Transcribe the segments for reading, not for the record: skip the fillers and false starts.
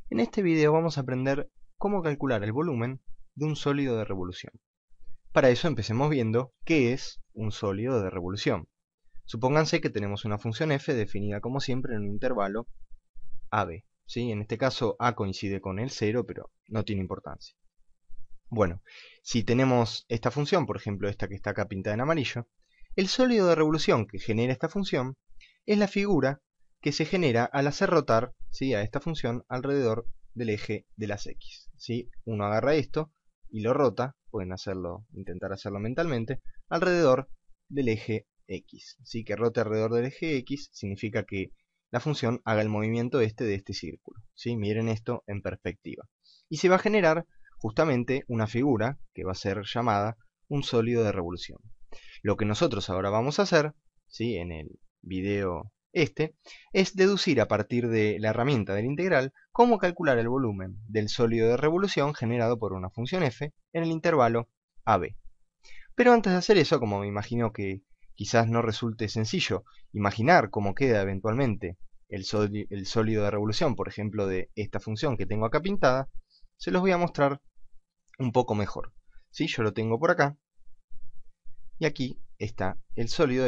En este video vamos a aprender cómo calcular el volumen de un sólido de revolución. Para eso empecemos viendo qué es un sólido de revolución. Supónganse que tenemos una función f definida como siempre en un intervalo AB. ¿Sí? En este caso a coincide con el 0, pero no tiene importancia. Bueno, si tenemos esta función, por ejemplo esta que está acá pintada en amarillo, el sólido de revolución que genera esta función es la figura que se genera al hacer rotar, ¿sí?, a esta función alrededor del eje de las X. ¿Sí? Uno agarra esto y lo rota, pueden intentar hacerlo mentalmente, alrededor del eje X. ¿Sí? Que rote alrededor del eje X significa que la función haga el movimiento de este círculo. ¿Sí? Miren esto en perspectiva. Y se va a generar justamente una figura que va a ser llamada un sólido de revolución. Lo que nosotros ahora vamos a hacer, ¿sí?, en el video es deducir a partir de la herramienta del integral cómo calcular el volumen del sólido de revolución generado por una función f en el intervalo AB. Pero antes de hacer eso, como me imagino que quizás no resulte sencillo imaginar cómo queda eventualmente el sólido de revolución, por ejemplo, de esta función que tengo acá pintada, se los voy a mostrar un poco mejor. ¿Sí? Yo lo tengo por acá y aquí está el sólido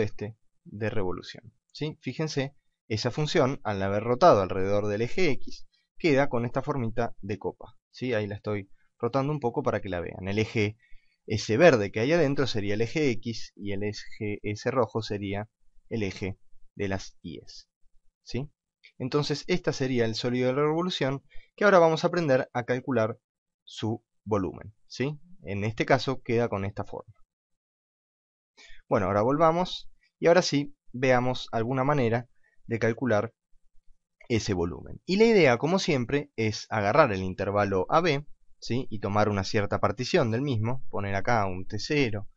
de revolución. ¿Sí? Fíjense, esa función, al haber rotado alrededor del eje X, queda con esta formita de copa. ¿Sí? Ahí la estoy rotando un poco para que la vean. El eje ese verde que hay adentro sería el eje X y el eje ese rojo sería el eje de las Y's. ¿Sí? Entonces, este sería el sólido de la revolución, que ahora vamos a aprender a calcular su volumen. ¿Sí? En este caso queda con esta forma. Bueno, ahora volvamos y ahora sí veamos alguna manera de calcular ese volumen. Y la idea, como siempre, es agarrar el intervalo AB, ¿sí?, y tomar una cierta partición del mismo, poner acá un T0,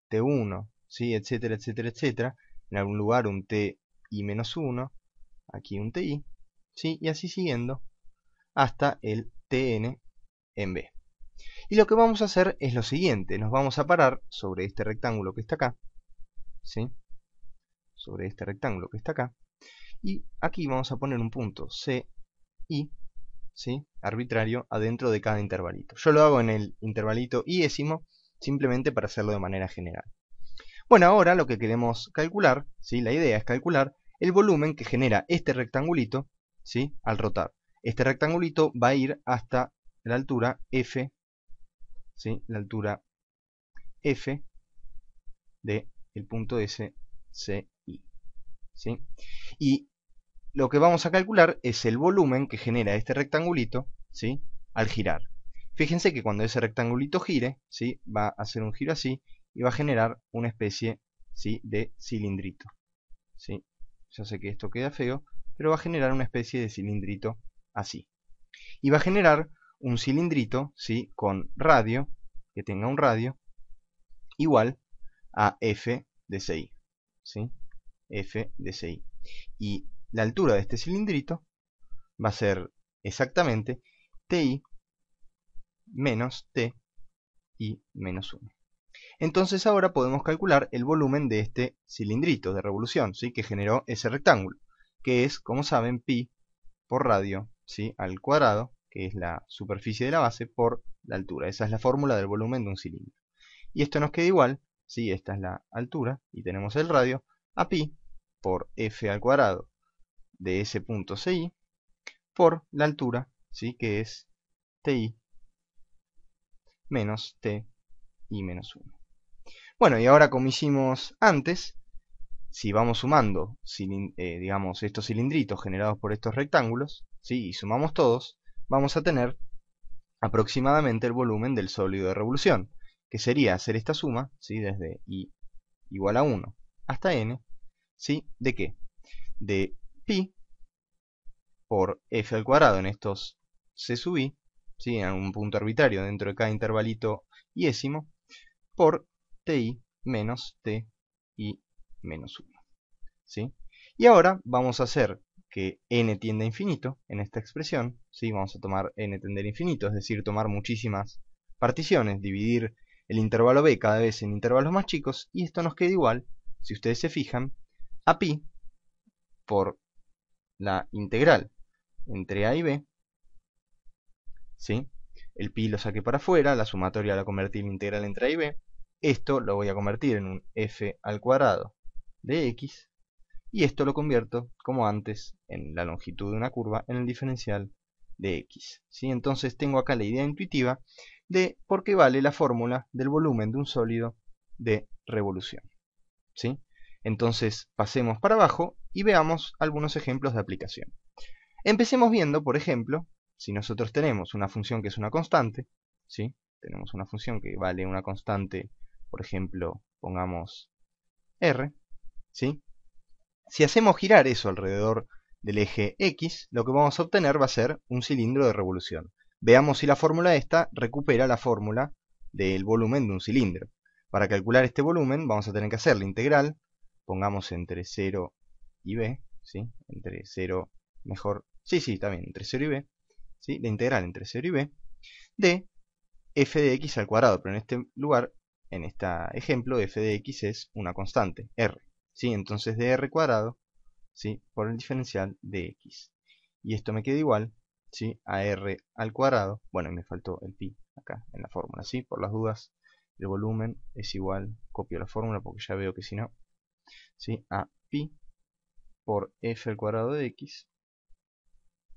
T1, ¿sí?, etcétera, etcétera, etcétera, en algún lugar un TI menos 1, aquí un TI, ¿sí?, y así siguiendo hasta el TN en B. Y lo que vamos a hacer es lo siguiente, nos vamos a parar sobre este rectángulo que está acá, ¿sí?, sobre este rectángulo que está acá, y aquí vamos a poner un punto CI, ¿sí?, arbitrario adentro de cada intervalito. Yo lo hago en el intervalito iésimo simplemente para hacerlo de manera general. Bueno, ahora lo que queremos calcular, ¿sí?, la idea es calcular el volumen que genera este rectangulito, ¿sí?, al rotar. Este rectangulito va a ir hasta la altura F, ¿sí?, la altura F de el punto SCI, ¿sí? Y lo que vamos a calcular es el volumen que genera este rectangulito, ¿sí?, al girar. Fíjense que cuando ese rectangulito gire, ¿sí?, va a hacer un giro así y va a generar una especie, ¿sí?, de cilindrito, ¿sí? Ya sé que esto queda feo, pero va a generar una especie de cilindrito así. Y va a generar un cilindrito, ¿sí?, con radio, que tenga un radio, igual a F de CI, ¿sí?, F de CI. Y la altura de este cilindrito va a ser exactamente TI menos TI menos 1. Entonces ahora podemos calcular el volumen de este cilindrito de revolución, ¿sí?, que generó ese rectángulo, que es, como saben, pi por radio, ¿sí?, al cuadrado, que es la superficie de la base, por la altura. Esa es la fórmula del volumen de un cilindro. Y esto nos queda igual, ¿sí?, esta es la altura, y tenemos el radio, a pi por f al cuadrado de ese punto CI, por la altura, ¿sí?, que es TI menos TI menos 1. Bueno, y ahora como hicimos antes, si vamos sumando, digamos, estos cilindritos generados por estos rectángulos, ¿sí?, y sumamos todos, vamos a tener aproximadamente el volumen del sólido de revolución, que sería hacer esta suma, ¿sí?, desde I igual a 1 hasta N, ¿sí?, ¿de qué? De pi por f al cuadrado en estos c sub i, ¿sí?, en algún punto arbitrario dentro de cada intervalito iésimo, por ti menos ti menos 1. ¿Sí? Y ahora vamos a hacer que n tienda a infinito en esta expresión, ¿sí?, vamos a tomar n tender a infinito, es decir, tomar muchísimas particiones, dividir el intervalo b cada vez en intervalos más chicos, y esto nos queda igual, si ustedes se fijan, a pi por la integral entre a y b ¿sí? El pi lo saqué para afuera, la sumatoria la convertí en integral entre a y b. Esto lo voy a convertir en un f al cuadrado de x. Y esto lo convierto, como antes, en la longitud de una curva, en el diferencial de x, ¿sí? Entonces tengo acá la idea intuitiva de por qué vale la fórmula del volumen de un sólido de revolución, ¿sí? Entonces pasemos para abajo y veamos algunos ejemplos de aplicación. Empecemos viendo, por ejemplo, si nosotros tenemos una función que es una constante, ¿sí? Tenemos una función que vale una constante, por ejemplo, pongamos r, ¿sí? Si hacemos girar eso alrededor del eje X, lo que vamos a obtener va a ser un cilindro de revolución. Veamos si la fórmula esta recupera la fórmula del volumen de un cilindro. Para calcular este volumen vamos a tener que hacer la integral, pongamos entre 0 y b, ¿sí? Entre 0, mejor, sí, está bien, entre 0 y b, ¿sí? La integral entre 0 y b de f de x al cuadrado, pero en este lugar, en este ejemplo, f de x es una constante, r. ¿Sí? Entonces de r cuadrado, ¿sí? Por el diferencial de x. Y esto me queda igual, ¿sí? A r al cuadrado. Bueno, y me faltó el pi acá en la fórmula, ¿sí? Por las dudas, el volumen es igual, copio la fórmula porque ya veo que si no, ¿sí? A pi por f al cuadrado de x,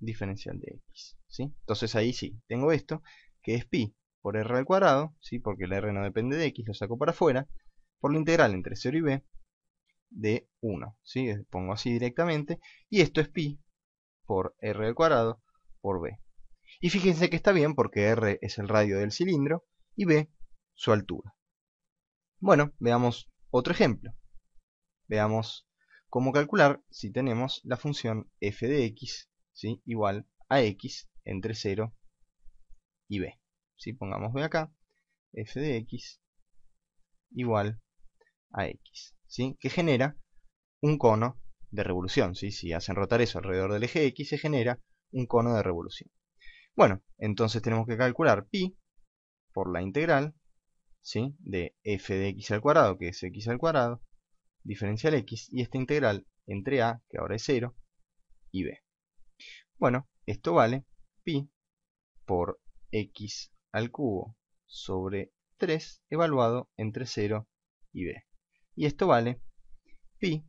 diferencial de x, ¿sí? Entonces ahí sí, tengo esto, que es pi por r al cuadrado, ¿sí? Porque el r no depende de x, lo saco para afuera, por la integral entre 0 y b, de 1, ¿sí? Pongo así directamente, y esto es pi por r al cuadrado por b. Y fíjense que está bien porque r es el radio del cilindro y b su altura. Bueno, veamos otro ejemplo. Veamos cómo calcular si tenemos la función f de x, ¿sí? Igual a x entre 0 y b. ¿Sí? Pongamos b acá, f de x igual a x, ¿sí? Que genera un cono de revolución, ¿sí? Si hacen rotar eso alrededor del eje X, se genera un cono de revolución. Bueno, entonces tenemos que calcular pi por la integral, ¿sí? De f de x al cuadrado, que es x al cuadrado, diferencial x, y esta integral entre a, que ahora es 0, y b. Bueno, esto vale pi por x al cubo sobre 3 evaluado entre 0 y b. Y esto vale pi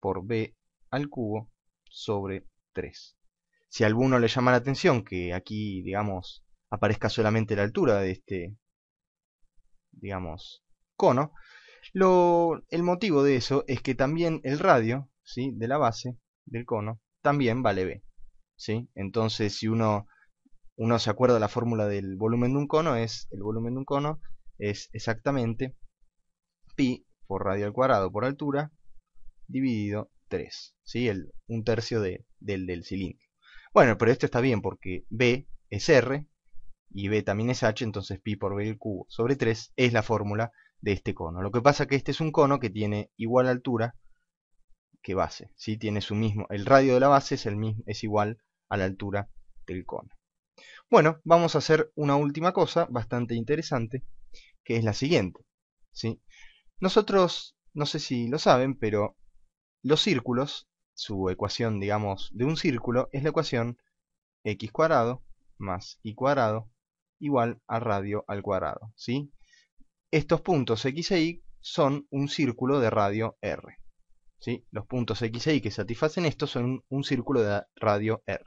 por b al cubo sobre 3. Si a alguno le llama la atención que aquí, digamos, aparezca solamente la altura de este, digamos, cono, el motivo de eso es que también el radio, ¿sí? De la base del cono también vale b, ¿sí? Entonces, si uno se acuerda la fórmula del volumen de un cono, el volumen de un cono es exactamente pi por radio al cuadrado por altura dividido 3, ¿sí? Un tercio del cilindro. Bueno, pero esto está bien porque B es R y B también es H, entonces pi por B al cubo sobre 3 es la fórmula de este cono. Lo que pasa es que este es un cono que tiene igual altura que base, ¿sí? Tiene su mismo, el radio de la base es igual a la altura del cono. Bueno, vamos a hacer una última cosa bastante interesante, que es la siguiente, ¿sí? Nosotros, no sé si lo saben, pero los círculos, su ecuación, digamos, de un círculo es la ecuación x cuadrado más y cuadrado igual a radio al cuadrado, ¿sí? Estos puntos x e y son un círculo de radio r, ¿sí? Los puntos x e y que satisfacen esto son un círculo de radio r.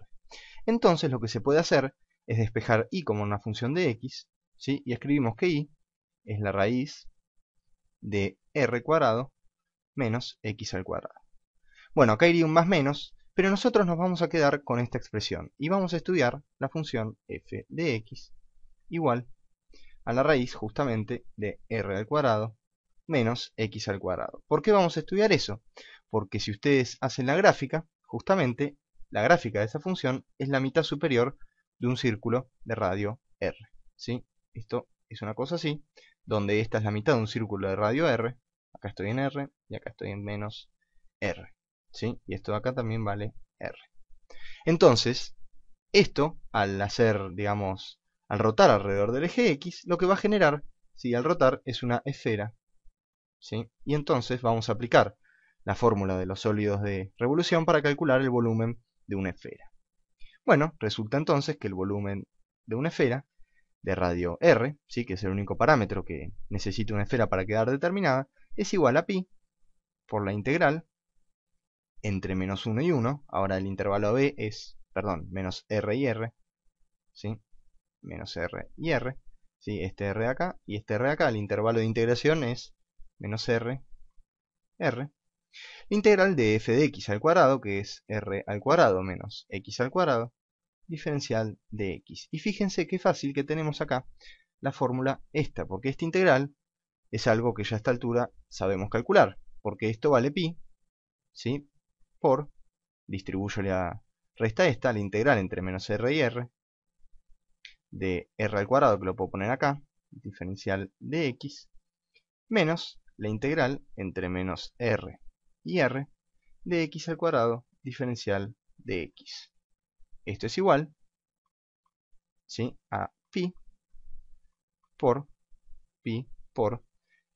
Entonces lo que se puede hacer es despejar y como una función de x, ¿sí? Y escribimos que y es la raíz de r cuadrado menos x al cuadrado. Bueno, acá iría un más menos, pero nosotros nos vamos a quedar con esta expresión y vamos a estudiar la función f de x igual a la raíz justamente de r al cuadrado menos x al cuadrado. ¿Por qué vamos a estudiar eso? Porque si ustedes hacen la gráfica, justamente la gráfica de esa función es la mitad superior de un círculo de radio r, ¿sí? Esto es una cosa así, donde esta es la mitad de un círculo de radio r, acá estoy en r y acá estoy en menos r, ¿sí? Y esto de acá también vale r. Entonces, esto, al hacer, digamos, al rotar alrededor del eje X, lo que va a generar, ¿sí? Al rotar, es una esfera, ¿sí? Y entonces vamos a aplicar la fórmula de los sólidos de revolución para calcular el volumen de una esfera. Bueno, resulta entonces que el volumen de una esfera de radio r, ¿sí? Que es el único parámetro que necesita una esfera para quedar determinada, es igual a pi por la integral entre menos 1 y 1. Ahora el intervalo b es, perdón, menos r y r, ¿sí? Menos r y r, ¿sí? Este r acá y este r acá. El intervalo de integración es menos r, r. La integral de f de x al cuadrado, que es r al cuadrado menos x al cuadrado, diferencial de x. Y fíjense qué fácil que tenemos acá la fórmula esta, porque esta integral es algo que ya a esta altura sabemos calcular, porque esto vale pi, ¿sí? Por, distribuyo la resta esta, la integral entre menos r y r, de r al cuadrado, que lo puedo poner acá, diferencial de x, menos la integral entre menos r y r de x al cuadrado, diferencial de x. Esto es igual, ¿sí? A pi por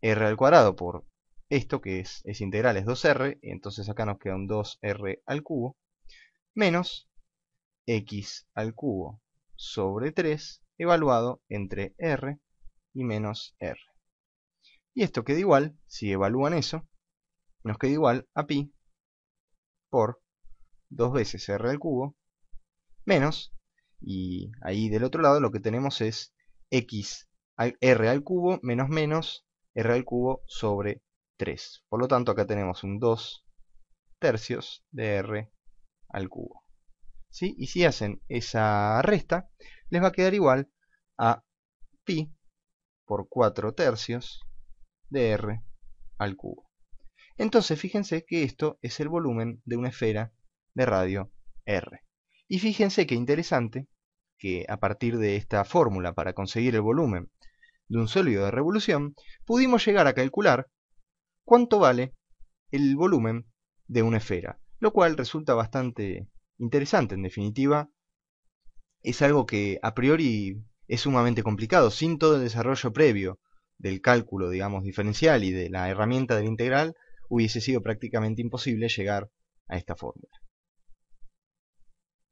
r al cuadrado por esto que es integral, es 2r, entonces acá nos queda un 2r al cubo, menos x al cubo sobre 3 evaluado entre r y menos r. Y esto queda igual, si evalúan eso, nos queda igual a pi por 2 veces r al cubo, menos, y ahí del otro lado lo que tenemos es r al cubo menos menos r al cubo sobre 3. Por lo tanto, acá tenemos un 2 tercios de r al cubo. ¿Sí? Y si hacen esa resta, les va a quedar igual a pi por 4 tercios de r al cubo. Entonces, fíjense que esto es el volumen de una esfera de radio r. Y fíjense qué interesante que a partir de esta fórmula para conseguir el volumen de un sólido de revolución, pudimos llegar a calcular cuánto vale el volumen de una esfera, lo cual resulta bastante interesante. En definitiva, es algo que a priori es sumamente complicado. Sin todo el desarrollo previo del cálculo, digamos, diferencial y de la herramienta de la integral, hubiese sido prácticamente imposible llegar a esta fórmula.